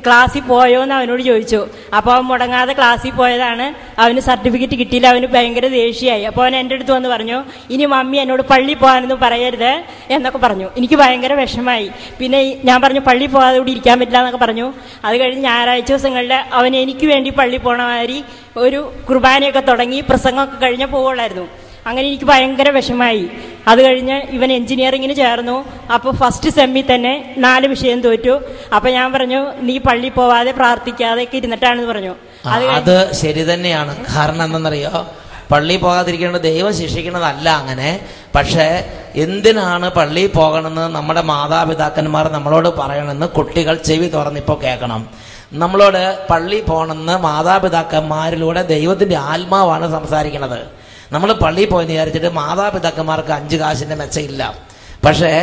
ക്ലാസ്സിൽ പോയോ എന്ന് അവനോട് ചോദിച്ചു. അപ്പോൾ അവൻ മുടങ്ങാതെ ക്ലാസ്സിൽ പോയതാണ്. അവന് സർട്ടിഫിക്കറ്റ് കിട്ടിയില്ല. അവന് ഭയങ്കര ദേഷ്യമായി. അപ്പോൾ അവൻ എൻ്റെ അടുത്ത് വന്ന് പറഞ്ഞു, ഇനി മമ്മി എന്നോട് പള്ളി പോകാനൊന്നും പറയരുത് എന്നൊക്കെ പറഞ്ഞു. എനിക്ക് ഭയങ്കര വിഷമായി. പിന്നെ ഞാൻ പറഞ്ഞു, പള്ളി പോകാതെ കൂടി ഇരിക്കാൻ പറ്റില്ല എന്നൊക്കെ പറഞ്ഞു. അത് കഴിഞ്ഞ് ഞായറാഴ്ച ദിവസങ്ങളിൽ അവൻ എനിക്ക് വേണ്ടി പള്ളി പോണ മാതിരി ഒരു കുർബാനയൊക്കെ തുടങ്ങി പ്രസംഗമൊക്കെ കഴിഞ്ഞ് പോവുള്ളായിരുന്നു. അങ്ങനെ എനിക്ക് ഭയങ്കര വിഷമായി. അത് കഴിഞ്ഞ് ഇവൻ എഞ്ചിനീയറിങ്ങിന് ചേർന്നു. അപ്പോൾ ഫസ്റ്റ് സെമ്മിൽ തന്നെ 4 വിഷയം തോറ്റു. അപ്പോൾ ഞാൻ പറഞ്ഞു, നീ പള്ളി പോവാതെ പ്രാർത്ഥിക്കാതെ ഒക്കെ ഇരുന്നിട്ടാണെന്ന് പറഞ്ഞു. അത് ശരി തന്നെയാണ്. കാരണം എന്തെന്നറിയോ, പള്ളി പോകാതിരിക്കേണ്ടത് ദൈവം ശിക്ഷിക്കുന്നതല്ല അങ്ങനെ. പക്ഷേ എന്തിനാണ് പള്ളിയിൽ പോകണമെന്ന് നമ്മുടെ മാതാപിതാക്കന്മാർ നമ്മളോട് പറയണമെന്ന് കുട്ടികൾ ചെവി തുറന്നിപ്പോൾ കേൾക്കണം. നമ്മളോട് പള്ളി പോകണമെന്ന് മാതാപിതാക്കന്മാരിലൂടെ ദൈവത്തിന്റെ ആത്മാവാണ് സംസാരിക്കുന്നത്. നമ്മൾ പള്ളിയിൽ പോയെന്ന് വിചാരിച്ചിട്ട് മാതാപിതാക്കന്മാർക്ക് 5 കാശിന്റെ മെച്ചമില്ല. പക്ഷേ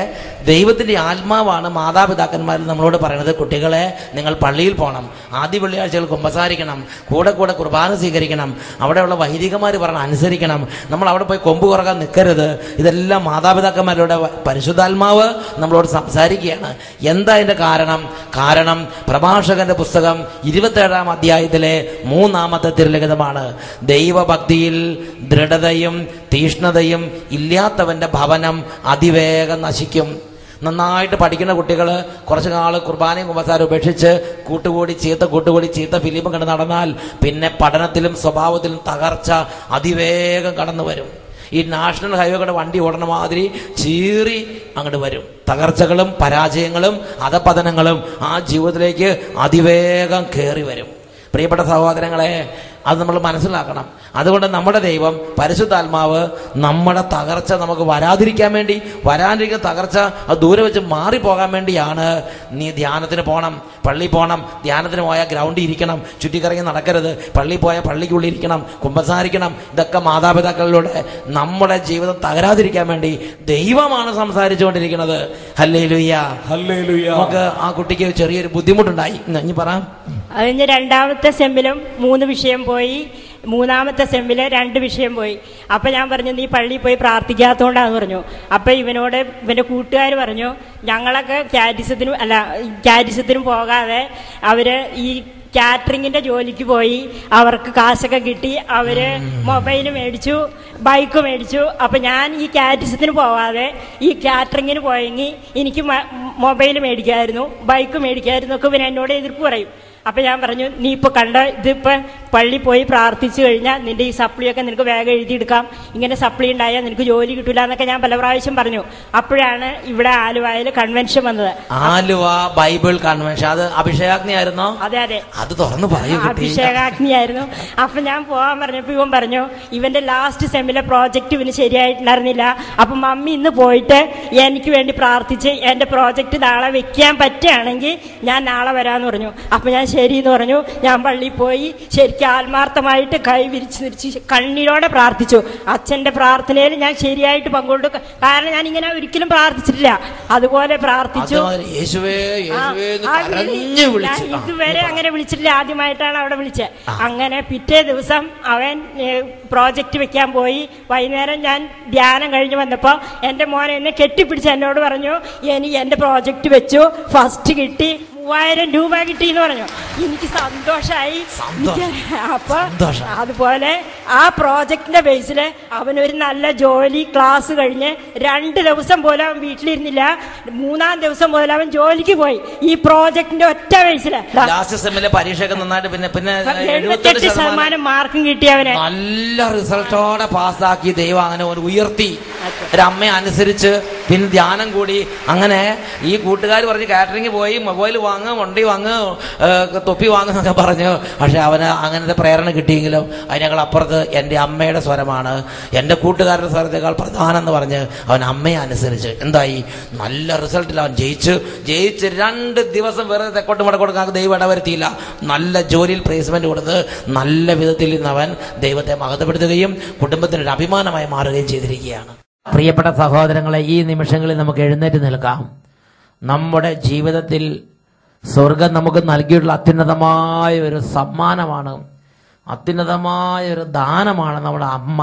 ദൈവത്തിന്റെ ആത്മാവാണ് മാതാപിതാക്കന്മാരിൽ നമ്മളോട് പറയുന്നത്, കുട്ടികളെ നിങ്ങൾ പള്ളിയിൽ പോകണം, ആദ്യ വെള്ളിയാഴ്ചകൾ കുമ്പസാരിക്കണം, കൂടെ കുർബാന സ്വീകരിക്കണം, അവിടെയുള്ള വൈദികന്മാർ പറഞ്ഞ അനുസരിക്കണം, നമ്മൾ അവിടെ പോയി കൊമ്പ് കുറക്കാൻ നിൽക്കരുത്. ഇതെല്ലാം മാതാപിതാക്കന്മാരുടെ പരിശുദ്ധാത്മാവ് നമ്മളോട് സംസാരിക്കുകയാണ്. എന്താ അതിന്റെ കാരണം പ്രഭാഷകന്റെ പുസ്തകം 27-ാം അധ്യായത്തിലെ 3-ാമത്തെ തിരുലിഖിതമാണ്. ദൈവഭക്തിയിൽ ദൃഢതയും തീഷ്ണതയും ഇല്ലാത്തവന്റെ ഭവനം അതിവേഗം നശിക്കും. നന്നായിട്ട് പഠിക്കുന്ന കുട്ടികൾ കുറച്ചു നാൾ കുർബാനയും കുമ്പസാരം ഉപേക്ഷിച്ച് കൂട്ടുകൂടി ചീത്ത ഫിലിമും കണ്ട് നടന്നാൽ പിന്നെ പഠനത്തിലും സ്വഭാവത്തിലും തകർച്ച അതിവേഗം കടന്നു വരും. ഈ നാഷണൽ ഹൈവേകളുടെ വണ്ടി ഓടണ മാതിരി ചീറി അങ്ങോട്ട് വരും. തകർച്ചകളും പരാജയങ്ങളും അധപതനങ്ങളും ആ ജീവിതത്തിലേക്ക് അതിവേഗം കയറി വരും. പ്രിയപ്പെട്ട സഹോദരങ്ങളെ, അത് നമ്മൾ മനസ്സിലാക്കണം. അതുകൊണ്ട് നമ്മുടെ ദൈവം പരിശുദ്ധാത്മാവ് നമ്മുടെ തകർച്ച നമുക്ക് വരാനിരിക്കുന്ന തകർച്ച അത് ദൂരെ വെച്ച് മാറിപ്പോകാൻ വേണ്ടിയാണ്. നീ ധ്യാനത്തിന് പോകണം, പള്ളി പോകണം. ധ്യാനത്തിന് പോയാൽ ഗ്രൗണ്ടിൽ ഇരിക്കണം, ചുറ്റിക്കറങ്ങി നടക്കരുത്. പള്ളി പോയാൽ പള്ളിക്കുള്ളിൽ ഇരിക്കണം, കുമ്പസാരിക്കണം. ഇതൊക്കെ മാതാപിതാക്കളിലൂടെ നമ്മുടെ ജീവിതം തകരാതിരിക്കാൻ വേണ്ടി ദൈവമാണ് സംസാരിച്ചുകൊണ്ടിരിക്കുന്നത്. Hallelujah, hallelujah. നമുക്ക് ആ കുട്ടിക്ക് ചെറിയൊരു ബുദ്ധിമുട്ടുണ്ടായി. ഇനി പറ. അതിന് 2ാമത്തെ സെമ്മിലും 3 വിഷയം പോയി. മൂന്നാമത്തെ സെമ്മിൽ 2 വിഷയം പോയി. അപ്പം ഞാൻ പറഞ്ഞു, നീ പള്ളിയിൽ പോയി പ്രാർത്ഥിക്കാത്തതുകൊണ്ടാന്ന് പറഞ്ഞു. അപ്പം ഇവൻ്റെ കൂട്ടുകാർ പറഞ്ഞു, ഞങ്ങളൊക്കെ കാരിസത്തിനും പോകാതെ അവർ ഈ കാറ്ററിങ്ങിന്റെ ജോലിക്ക് പോയി, അവർക്ക് കാശൊക്കെ കിട്ടി, അവര് മൊബൈൽ മേടിച്ചു, ബൈക്ക് മേടിച്ചു. അപ്പൊ ഞാൻ ഈ കാറ്ററിസത്തിന് പോവാതെ ഈ കാറ്ററിങ്ങിന് പോയെങ്കിൽ എനിക്ക് മൊബൈൽ മേടിക്കായിരുന്നു, ബൈക്ക് മേടിക്കായിരുന്നു ഒക്കെ ഇവൻ എന്നോട് എതിർപ്പ് പറയും. അപ്പൊ ഞാൻ പറഞ്ഞു, നീ ഇപ്പൊ ഇതിപ്പോ പള്ളി പോയി പ്രാർത്ഥിച്ചു കഴിഞ്ഞാൽ നിന്റെ ഈ സപ്ലിയൊക്കെ നിനക്ക് വേഗം എഴുതിയെടുക്കാം, ഇങ്ങനെ സപ്ലി ഉണ്ടായാൽ നിനക്ക് ജോലി കിട്ടൂല എന്നൊക്കെ ഞാൻ പല പ്രാവശ്യം പറഞ്ഞു. അപ്പോഴാണ് ഇവിടെ ആലുവയിൽ കൺവെൻഷൻ വന്നത്. ആലുവ ബൈബിൾ കൺവെൻഷൻ, അത് അഭിഷേകാഗ്നിയായിരുന്നോ? അതെ അതെ, അത് തുറന്നു പറയൂ. അഭിഷേകാഗ്നിയായിരുന്നു. അപ്പൊ ഞാൻ പോകാൻ പറഞ്ഞപ്പോ ഇവൻ പറഞ്ഞു, ഇവന്റെ ലാസ്റ്റ് സെമ്മിലെ പ്രോജക്റ്റ് ഇവന് ശരിയായിട്ടുണ്ടായിരുന്നില്ല. അപ്പൊ മമ്മി ഇന്ന് പോയിട്ട് എനിക്ക് വേണ്ടി പ്രാർത്ഥിച്ച് എന്റെ പ്രോജക്റ്റ് നാളെ വെക്കാൻ പറ്റുകയാണെങ്കിൽ ഞാൻ നാളെ വരാന്ന് പറഞ്ഞു. അപ്പൊ ഞാൻ ശരി എന്ന് പറഞ്ഞു. ഞാൻ പള്ളിയിൽ പോയി ശരിക്കും ആത്മാർത്ഥമായിട്ട് കൈ വിരിച്ച് കണ്ണീരോടെ പ്രാർത്ഥിച്ചു. അച്ഛന്റെ പ്രാർത്ഥനയിൽ ഞാൻ ശരിയായിട്ട് പങ്കുകൊണ്ടു. കാരണം ഞാൻ ഇങ്ങനെ ഒരിക്കലും പ്രാർത്ഥിച്ചിട്ടില്ല. അതുപോലെ പ്രാർത്ഥിച്ചു. ഇതുവരെ അങ്ങനെ വിളിച്ചിട്ടില്ല, ആദ്യമായിട്ടാണ് അവിടെ വിളിച്ചത്. അങ്ങനെ പിറ്റേ ദിവസം അവൻ പ്രോജക്റ്റ് വെക്കാൻ പോയി. വൈകുന്നേരം ഞാൻ ധ്യാനം കഴിഞ്ഞ് വന്നപ്പോ എന്റെ മോനെ എന്നെ കെട്ടിപ്പിടിച്ച് എന്നോട് പറഞ്ഞു, എന്റെ പ്രോജക്റ്റ് വെച്ചു, ഫസ്റ്റ് കിട്ടി, 3000 രൂപ കിട്ടി എന്ന് പറഞ്ഞു. എനിക്ക് സന്തോഷമായി. അപ്പൊ അതുപോലെ ആ പ്രോജക്റ്റിന്റെ ബേസില് അവനൊരു നല്ല ജോലി, ക്ലാസ് കഴിഞ്ഞ് 2 ദിവസം പോലും അവൻ വീട്ടിലിരുന്നില്ല. 3-ാം ദിവസം മുതൽ അവൻ ജോലിക്ക് പോയി. ഈ പ്രോജക്റ്റിന്റെ ഒറ്റ ബേസില് പരീക്ഷയൊക്കെ നന്നായിട്ട് പിന്നെ 78% മാർക്കും കിട്ടി. അവനെ നല്ല റിസൾട്ടോടെ പാസ്സാക്കി ദൈവം അങ്ങനെ ഉയർത്തി. ഒരമ്മയെ അനുസരിച്ച് പിന്നെ ധ്യാനം കൂടി. അങ്ങനെ ഈ കൂട്ടുകാർ പറഞ്ഞ് കാറ്ററിംഗ് പോയി, മൊബൈൽ വാങ്ങ്, വണ്ടി വാങ്ങ്, തൊപ്പി വാങ്ങുന്നൊക്കെ പറഞ്ഞു. പക്ഷെ അവന് അങ്ങനത്തെ പ്രേരണ കിട്ടിയെങ്കിലും അതിനേക്കാൾ അപ്പുറത്ത് എൻ്റെ അമ്മയുടെ സ്വരമാണ്, എൻ്റെ കൂട്ടുകാരുടെ സ്വരത്തേക്കാൾ പ്രധാനം എന്ന് പറഞ്ഞ് അവൻ അമ്മയെ അനുസരിച്ച് എന്തായി, നല്ല റിസൾട്ടിൽ അവൻ ജയിച്ച് 2 ദിവസം വെറുതെ തെക്കോട്ട് മടക്കോട്ട് ദൈവം ഇടവരുത്തിയില്ല. നല്ല ജോലിയിൽ പ്ലേസ്മെന്റ് കൊടുത്ത് നല്ല വിധത്തിൽ ഇന്ന് അവൻ ദൈവത്തെ മഹത്വപ്പെടുത്തുകയും കുടുംബത്തിനൊരു അഭിമാനമായി മാറുകയും ചെയ്തിരിക്കുകയാണ്. പ്രിയപ്പെട്ട സഹോദരങ്ങളെ, ഈ നിമിഷങ്ങളിൽ നമുക്ക് എഴുന്നേറ്റ് നിൽക്കാം. നമ്മുടെ ജീവിതത്തിൽ സ്വർഗം നമുക്ക് നൽകിയിട്ടുള്ള അത്യുന്നതമായ ഒരു സമ്മാനമാണ്, അത്യുന്നതമായ ഒരു ദാനമാണ് നമ്മുടെ അമ്മ.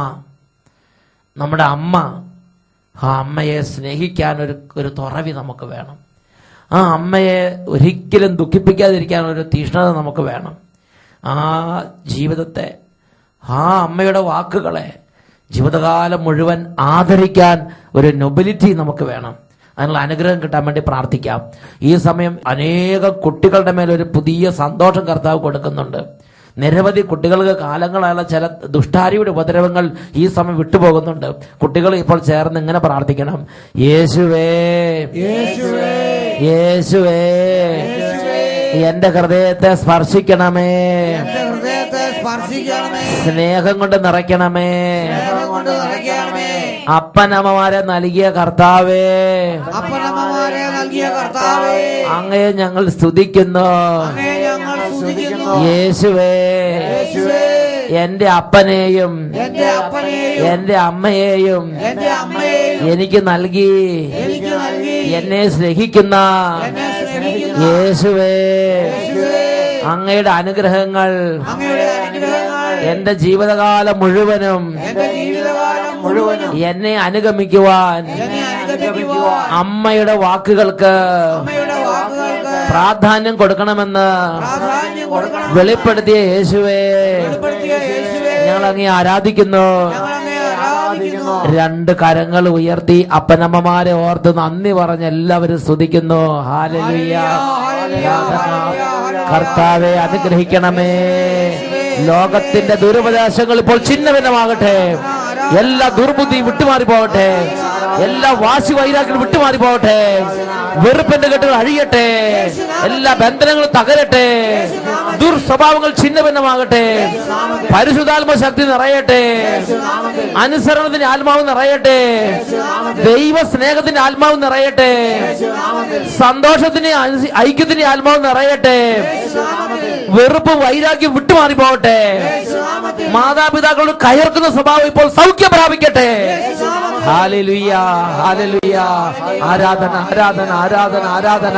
നമ്മുടെ അമ്മ, ആ അമ്മയെ സ്നേഹിക്കാൻ ഒരു തുറവി നമുക്ക് വേണം. ആ അമ്മയെ ഒരിക്കലും ദുഃഖിപ്പിക്കാതിരിക്കാൻ ഒരു തീഷ്ണത നമുക്ക് വേണം. ആ ജീവിതത്തെ, ആ അമ്മയുടെ വാക്കുകളെ ജീവിതകാലം മുഴുവൻ ആദരിക്കാൻ ഒരു നൊബിലിറ്റി നമുക്ക് വേണം. അതിനുള്ള അനുഗ്രഹം കിട്ടാൻ വേണ്ടി പ്രാർത്ഥിക്കാം. ഈ സമയം അനേകം കുട്ടികളുടെ മേലൊരു പുതിയ സന്തോഷം കർത്താവ് കൊടുക്കുന്നുണ്ട്. നിരവധി കുട്ടികൾക്ക് കാലങ്ങളായുള്ള ചില ദുഷ്ടാരിയുടെ ഉപദ്രവങ്ങൾ ഈ സമയം വിട്ടുപോകുന്നുണ്ട്. കുട്ടികൾ ഇപ്പോൾ ചേർന്ന് ഇങ്ങനെ പ്രാർത്ഥിക്കണം: യേശുവേ, യേശുവേ, എന്റെ ഹൃദയത്തെ സ്പർശിക്കണമേ, സ്നേഹം കൊണ്ട് നിറയ്ക്കണമേ, അപ്പനമ്മമാരെ നൽകിയ കർത്താവേ, അങ്ങയെ ഞങ്ങൾ സ്തുതിക്കുന്നു. യേശുവേ, എന്റെ അപ്പനെയും എന്റെ അമ്മയെയും എനിക്ക് നൽകി എന്നെ സ്നേഹിക്കുന്ന യേശുവേ, അങ്ങയുടെ അനുഗ്രഹങ്ങൾ എന്റെ ജീവിതകാലം മുഴുവനും എന്നെ അനുഗമിക്കുവാൻ അമ്മയുടെ വാക്കുകൾക്ക് പ്രാധാന്യം കൊടുക്കണമെന്ന് വെളിപ്പെടുത്തിയ യേശുവേ, ഞങ്ങൾ അങ്ങേ ആരാധിക്കുന്നു. 2 കരങ്ങൾ ഉയർത്തി അപ്പനമ്മമാരെ ഓർത്ത് നന്ദി പറഞ്ഞ് എല്ലാവരും സ്തുതിക്കുന്നു. ഹല്ലേലൂയ. കർത്താവെ അനുഗ്രഹിക്കണമേ. ലോകത്തിന്റെ ദുരുപദേശങ്ങൾ ഇപ്പോൾ ഛിന്നഭിന്നമാകട്ടെ. എല്ലാ ദുർബുദ്ധി വിട്ടുമാറി പോകട്ടെ. എല്ലാ വാശി വൈരാഗ്യം വിട്ടുമാറി പോകട്ടെ. വെറുപ്പിന്റെ കെട്ടുകൾ അഴിയട്ടെ. എല്ലാ ബന്ധനങ്ങളും തകരട്ടെ. ദുർസ്വഭാവങ്ങൾ ഛിന്നഭിന്നമാകട്ടെ. പരിശുദ്ധാത്മ ശക്തി നിറയട്ടെ. അനുസരണത്തിന്റെ ആത്മാവ് നിറയട്ടെ. ദൈവ സ്നേഹത്തിന്റെ ആത്മാവ് നിറയട്ടെ. സന്തോഷത്തിന്റെ ഐക്യത്തിന്റെ ആത്മാവ് നിറയട്ടെ. വെറുപ്പ് വൈരാഗ്യം വിട്ടുമാറി പോകട്ടെ. മാതാപിതാക്കളോട് കയർക്കുന്ന സ്വഭാവം ഇപ്പോൾ സൗഖ്യം പ്രാപിക്കട്ടെ. Hallelujah, hallelujah. ആരാധന, ആരാധന, ആരാധന, ആരാധന.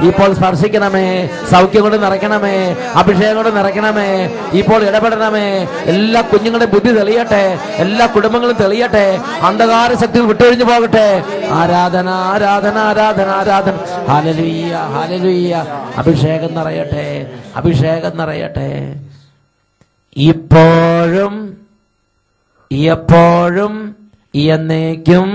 ഇപ്പോൾ സ്പർശിക്കണമേ, സൗഖ്യം കൊണ്ട് നിറയ്ക്കണമേ, അഭിഷേകം കൊണ്ട് നിറയ്ക്കണമേ. ഇപ്പോൾ ഇടപെടണമേ. എല്ലാ കുഞ്ഞുങ്ങളുടെ ബുദ്ധി തെളിയട്ടെ, എല്ലാ കുടുംബങ്ങളും തെളിയട്ടെ, അന്ധകാര ശക്തികൾ വിട്ടൊഴിഞ്ഞു പോകട്ടെ. ആരാധന, ആരാധന, ആരാധന, ആരാധന. ഹല്ലേലൂയ, ഹല്ലേലൂയ. അഭിഷേകം നിറയട്ടെ, അഭിഷേകം നിറയട്ടെ. ഇപ്പോഴും എപ്പോഴും എന്നേക്കും.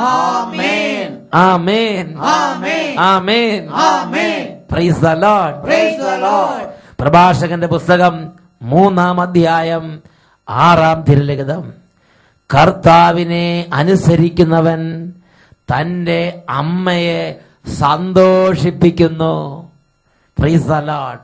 ആമേൻ, ആമേൻ, ആമേൻ, ആമേൻ, ആമേൻ. Praise the Lord, praise the Lord. പ്രഭാഷകന്റെ പുസ്തകം 3-ാം അധ്യായം 6-ാം തിരുലിഖിതം. കർത്താവിനെ അനുസരിക്കുന്നവൻ തന്റെ അമ്മയെ സന്തോഷിപ്പിക്കുന്നു. Praise the Lord.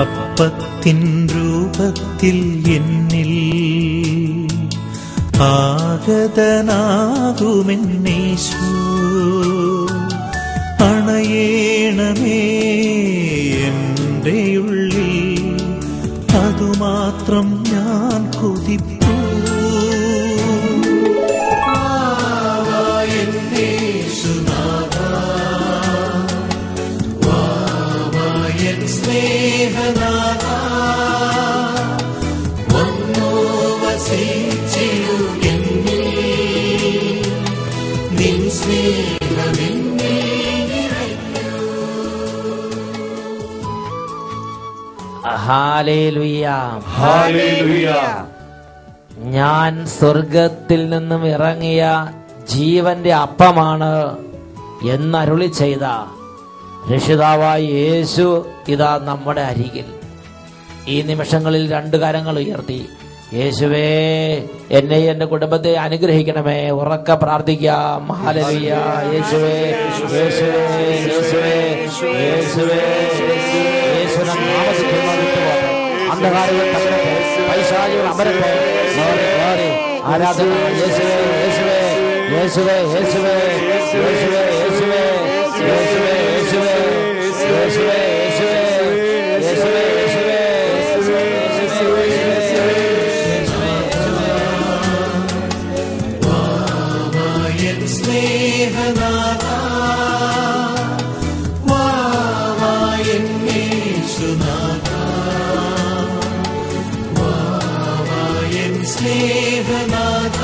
അപ്പത്തിൻ രൂപത്തിൽ എന്നിൽ ആഗതനാകുമെന്നേശു അണയേണമേ എൻ്റെ ഉള്ളിൽ, അതുമാത്രം ഞാൻ കൊതിപ്പൂ. Hallelujah, hallelujah. ഞാൻ സ്വർഗത്തിൽ നിന്നും ഇറങ്ങിയ ജീവന്റെ അപ്പമാണ് എന്നരുളി ചെയ്ത രക്ഷിതാവായ യേശു ഇതാ നമ്മുടെ അരികിൽ. ഈ നിമിഷങ്ങളിൽ 2 കരങ്ങൾ ഉയർത്തി, യേശുവേ എന്നെ എന്റെ കുടുംബത്തെ അനുഗ്രഹിക്കണമേ. ഉറക്കെ പ്രാർത്ഥിക്കാം. ഹല്ലേലൂയ. യേശുവേ, യേശുവേ, യേശുവേ, യേശുവേ. യേശുവിന്റെ നാമത്തിൽ വിട്ടുപോകട്ടെ. അന്ധകാരങ്ങൾ തകരട്ടെ, പൈശാചികൾ അമരട്ടെ. ആരാധന. യേശുവേ, യേശുവേ, യേശുവേ, യേശുവേ, യേശുവേ, യേശുവേ, യേശുവേ, യേശുവേ, യേശുവേ, യേശുവേ, യേശുവേ, സ്നേഹനാഥ